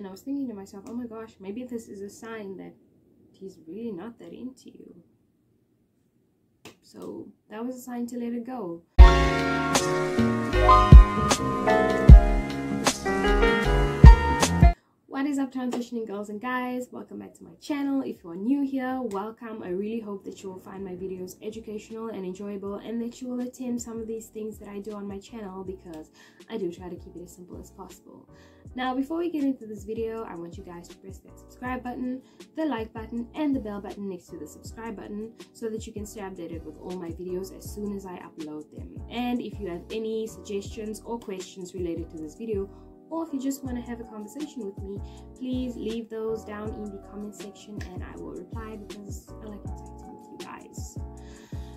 And I was thinking to myself, oh my gosh, maybe this is a sign that he's really not that into you. So that was a sign to let it go. What is up, transitioning girls and guys? Welcome back to my channel. If you are new here, welcome. I really hope that you will find my videos educational and enjoyable, and that you will attempt some of these things that I do on my channel, because I do try to keep it as simple as possible. Now, before we get into this video, I want you guys to press that subscribe button, the like button, and the bell button next to the subscribe button, so that you can stay updated with all my videos as soon as I upload them. And if you have any suggestions or questions related to this video, or if you just want to have a conversation with me, please leave those down in the comment section and I will reply, because I like interacting with you guys.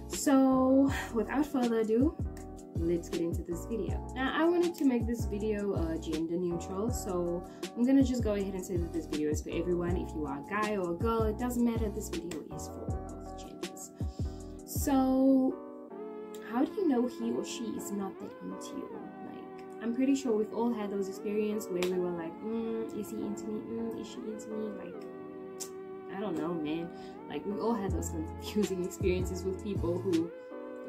So without further ado, let's get into this video. Now, I wanted to make this video gender neutral, so I'm gonna just go ahead and say that this video is for everyone. If you are a guy or a girl, it doesn't matter, this video is for both genders. So how do you know he or she is not that into you? I'm pretty sure we've all had those experiences where we were like, is he into me? Is she into me? Like, I don't know, man. Like, we've all had those confusing experiences with people who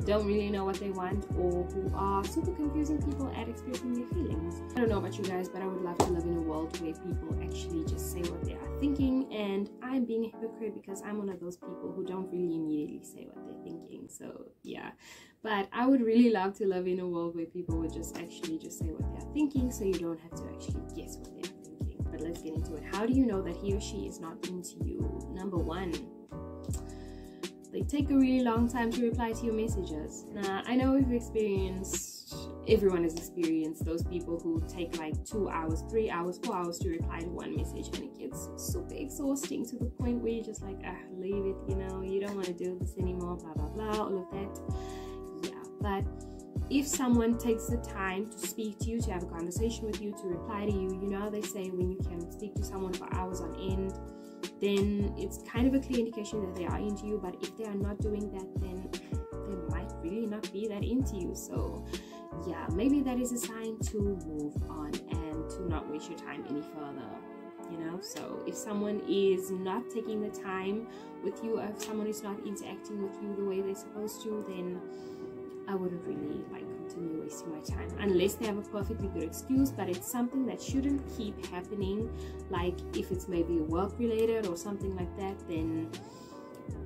don't really know what they want, or who are super confusing people at expressing their feelings. I don't know about you guys, but I would love to live in a world where people actually just say what they are thinking, and I'm being a hypocrite because I'm one of those people who don't really immediately say what they're thinking. So yeah, but I would really love to live in a world where people would just actually just say what they're thinking, so you don't have to actually guess what they're thinking. But let's get into it. How do you know that he or she is not into you? Number one, they take a really long time to reply to your messages. Now, I know everyone has experienced those people who take like 2 hours, 3 hours, 4 hours to reply to one message, and it gets super exhausting to the point where you're just like, leave it, you know, you don't want to do this anymore, blah blah blah, all of that. Yeah, but if someone takes the time to speak to you, to have a conversation with you, to reply to you, you know, they say when you can speak to someone for hours on end, then it's kind of a clear indication that they are into you. But if they are not doing that, then they might really not be that into you. So yeah, maybe that is a sign to move on and to not waste your time any further, you know. So if someone is not taking the time with you, or if someone is not interacting with you the way they're supposed to, then I wouldn't really continue wasting my time, unless they have a perfectly good excuse. But it's something that shouldn't keep happening. Like, if it's maybe work related or something like that, then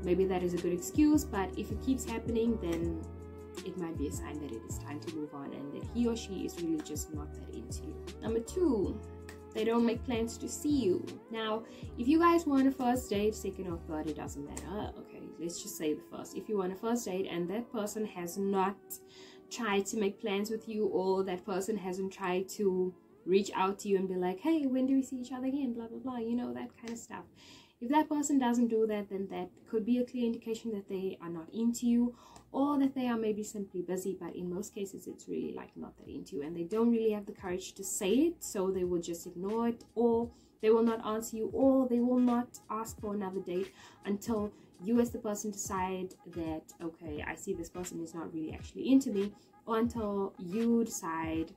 maybe that is a good excuse. But if it keeps happening, then it might be a sign that it is time to move on, and that he or she is really just not that into you. Number two, they don't make plans to see you. Now, if you guys want a first date, second or third, it doesn't matter. Okay, let's just say the first. If you want a first date and that person has not tried to make plans with you, or that person hasn't tried to reach out to you and be like, hey, when do we see each other again, blah blah blah, you know, that kind of stuff. If that person doesn't do that, then that could be a clear indication that they are not into you, or that they are maybe simply busy. But in most cases, it's really like not that into you, and they don't really have the courage to say it, so they will just ignore it, or they will not answer you, or they will not ask for another date until you as the person decide that, okay, I see this person is not really actually into me, or until you decide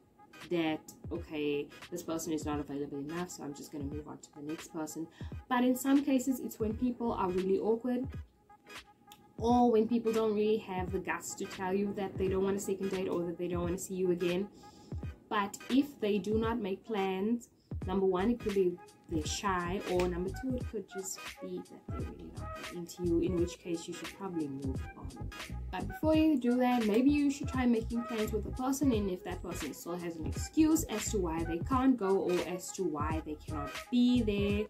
that, okay, this person is not available enough, so I'm just going to move on to the next person. But in some cases, it's when people are really awkward, or when people don't really have the guts to tell you that they don't want a second date, or that they don't want to see you again. But if they do not make plans, number one, it could be they're shy, or number two, it could just be that they're really not into you, in which case you should probably move on. But before you do that, maybe you should try making plans with the person, and if that person still has an excuse as to why they can't go, or as to why they cannot be there,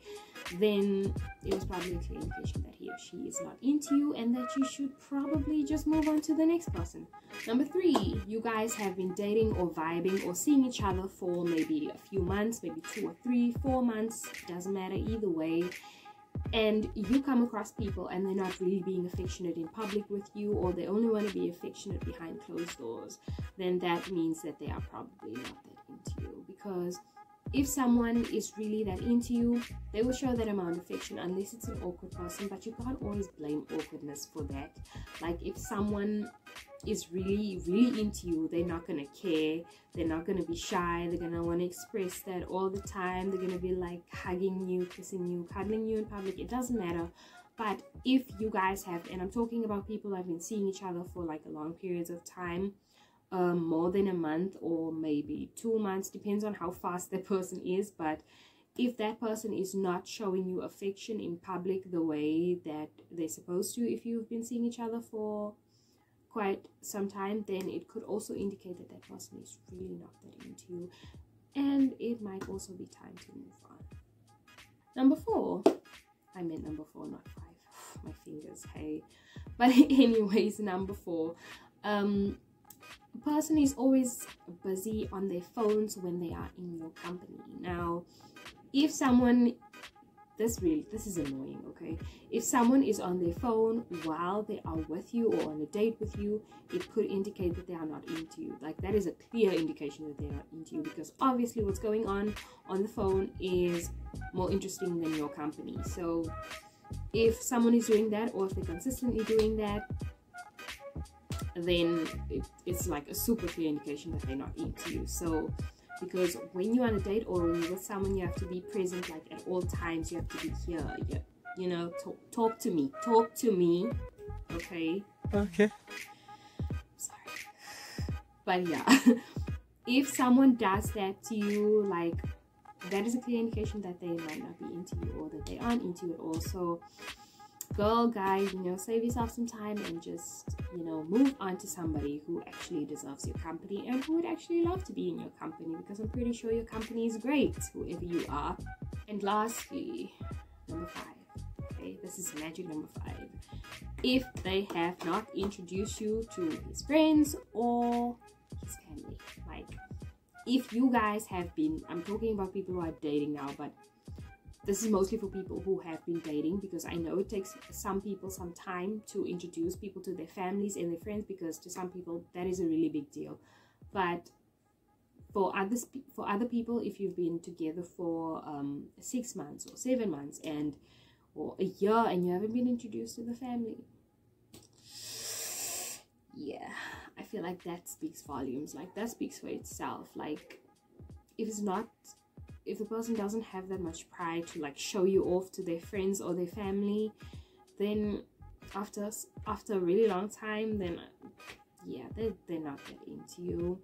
then it is probably a clear indication that he or she is not into you, and that you should probably just move on to the next person. Number three, you guys have been dating or vibing or seeing each other for maybe a few months, maybe 2 or 3, 4 months, doesn't matter either way, and you come across people and they're not really being affectionate in public with you, or they only want to be affectionate behind closed doors, then that means that they are probably not that into you. Because if someone is really that into you, they will show that amount of affection, unless it's an awkward person. But you can't always blame awkwardness for that. Like, if someone is really into you, they're not gonna care, they're not gonna be shy, they're gonna want to express that all the time, they're gonna be like hugging you, kissing you, cuddling you in public, it doesn't matter. But if you guys have, and I'm talking about people who have been seeing each other for like a long periods of time, more than a month or maybe 2 months, depends on how fast that person is. But if that person is not showing you affection in public the way that they're supposed to, if you've been seeing each other for quite some time, then it could also indicate that that person is really not that into you, and it might also be time to move on. Number 4, I meant number 4, not 5. My fingers, hey. But anyways, number 4, a person is always busy on their phones when they are in your company. Now, if someone, this is annoying, okay? If someone is on their phone while they are with you or on a date with you, it could indicate that they are not into you. Like, that is a clear indication that they're not into you, because obviously what's going on the phone is more interesting than your company. So if someone is doing that, or if they're consistently doing that, then it's like a super clear indication that they're not into you. So because when you're on a date or when you're with someone, you have to be present, like at all times. You have to be here, you know, talk to me, okay? Sorry. But yeah, if someone does that to you, like, that is a clear indication that they might not be into you, or that they aren't into you at all. So girl, guy, you know, save yourself some time and just, you know, move on to somebody who actually deserves your company and who would actually love to be in your company, because I'm pretty sure your company is great, whoever you are. And lastly, number 5, okay, this is magic number 5. If they have not introduced you to his friends or his family, like, if you guys have been, I'm talking about people who are dating now, but this is mostly for people who have been dating, because I know it takes some people some time to introduce people to their families and their friends, because to some people that is a really big deal. But for other people, if you've been together for 6 months or 7 months or a year and you haven't been introduced to the family, yeah, I feel like that speaks volumes. Like, that speaks for itself. Like, if the person doesn't have that much pride to like show you off to their friends or their family, then after a really long time, then yeah, they're not that into you.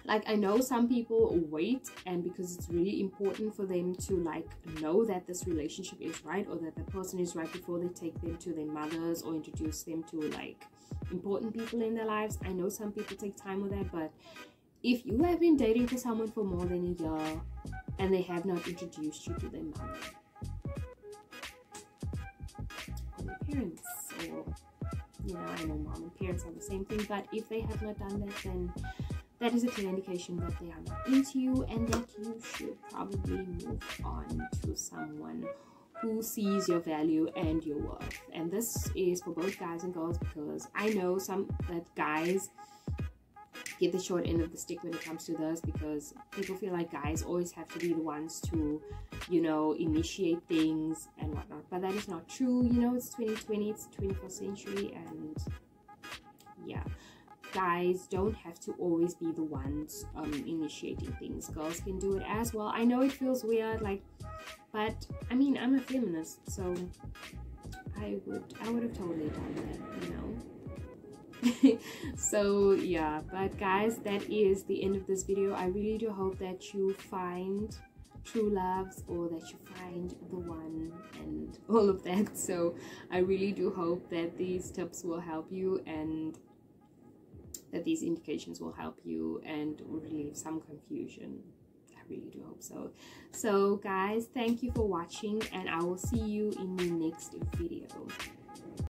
Like, I know some people wait, and because it's really important for them to like know that this relationship is right, or that the person is right, before they take them to their mothers or introduce them to like important people in their lives. I know some people take time with that, but if you have been dating for someone for more than a year and they have not introduced you to their mother or their parents, or, you know, I know mom and parents are the same thing, but if they have not done that, then that is a clear indication that they are not into you, and that you should probably move on to someone who sees your value and your worth. And this is for both guys and girls, because I know that guys get the short end of the stick when it comes to this, because people feel like guys always have to be the ones to, you know, initiate things and whatnot. But that is not true. You know, it's 2020, it's the 21st century, and yeah, guys don't have to always be the ones initiating things. Girls can do it as well. I know it feels weird, like, but I mean, I'm a feminist, so I would have totally done that, you know. So yeah, but guys, that is the end of this video. I really do hope that you find true loves, or that you find the one, and all of that. So I really do hope that these tips will help you, and that these indications will help you and relieve some confusion. I really do hope so. So guys, thank you for watching, and I will see you in the next video.